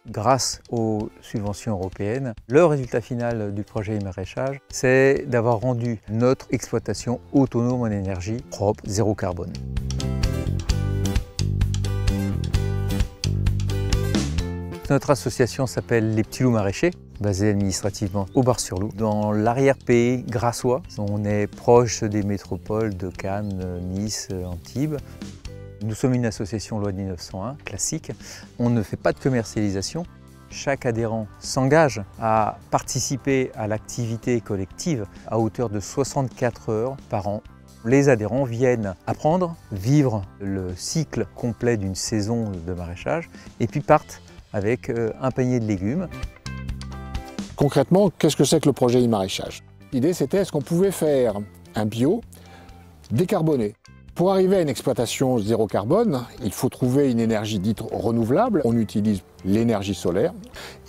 Grâce aux subventions européennes, le résultat final du projet e-maraîchage, c'est d'avoir rendu notre exploitation autonome en énergie propre, zéro carbone. Notre association s'appelle Les Petits Loups Maraîchers, basée administrativement au Bar-sur-Loup, dans l'arrière-pays grassois. On est proche des métropoles de Cannes, Nice, Antibes. Nous sommes une association loi de 1901, classique. On ne fait pas de commercialisation. Chaque adhérent s'engage à participer à l'activité collective à hauteur de 64 heures par an. Les adhérents viennent apprendre, vivre le cycle complet d'une saison de maraîchage et puis partent avec un panier de légumes. Concrètement, qu'est-ce que c'est que le projet e-maraîchage? L'idée, c'était est-ce qu'on pouvait faire un bio décarboné? Pour arriver à une exploitation zéro carbone, il faut trouver une énergie dite renouvelable. On utilise l'énergie solaire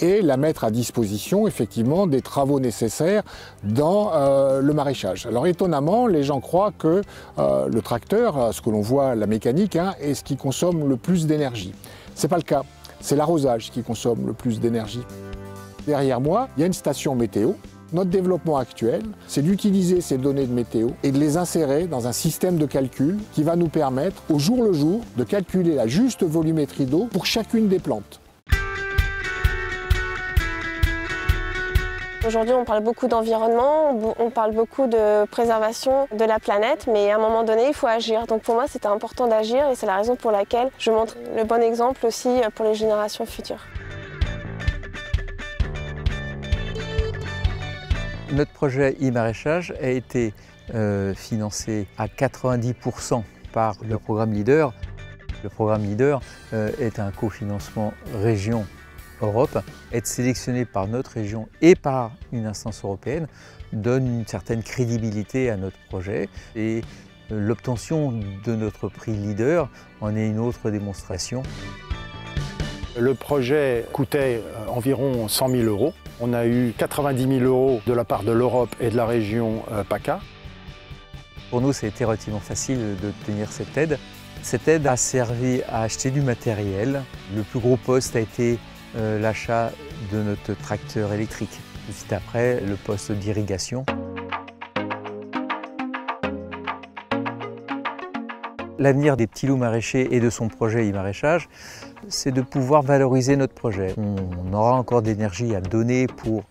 et la mettre à disposition effectivement des travaux nécessaires dans le maraîchage. Alors étonnamment, les gens croient que le tracteur, ce que l'on voit, la mécanique, est ce qui consomme le plus d'énergie. Ce n'est pas le cas. C'est l'arrosage qui consomme le plus d'énergie. Derrière moi, il y a une station météo. Notre développement actuel, c'est d'utiliser ces données de météo et de les insérer dans un système de calcul qui va nous permettre, au jour le jour, de calculer la juste volumétrie d'eau pour chacune des plantes. Aujourd'hui, on parle beaucoup d'environnement, on parle beaucoup de préservation de la planète, mais à un moment donné, il faut agir. Donc pour moi, c'était important d'agir et c'est la raison pour laquelle je montre le bon exemple aussi pour les générations futures. Notre projet e-maraîchage a été financé à 90% par le programme LEADER. Le programme LEADER est un cofinancement région-Europe. Être sélectionné par notre région et par une instance européenne donne une certaine crédibilité à notre projet. Et l'obtention de notre prix LEADER en est une autre démonstration. Le projet coûtait environ 100 000 €. On a eu 90 000 € de la part de l'Europe et de la région PACA. Pour nous, ça a été relativement facile d'obtenir cette aide. Cette aide a servi à acheter du matériel. Le plus gros poste a été l'achat de notre tracteur électrique. Tout de suite après, le poste d'irrigation. L'avenir des Petits Loups Maraîchers et de son projet e-maraîchage, c'est de pouvoir valoriser notre projet. On aura encore d'énergie à donner pour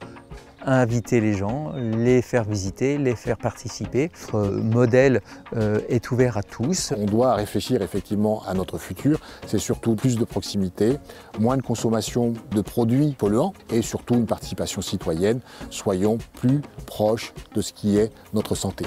inviter les gens, les faire visiter, les faire participer. Notre modèle est ouvert à tous. On doit réfléchir effectivement à notre futur. C'est surtout plus de proximité, moins de consommation de produits polluants et surtout une participation citoyenne. Soyons plus proches de ce qui est notre santé.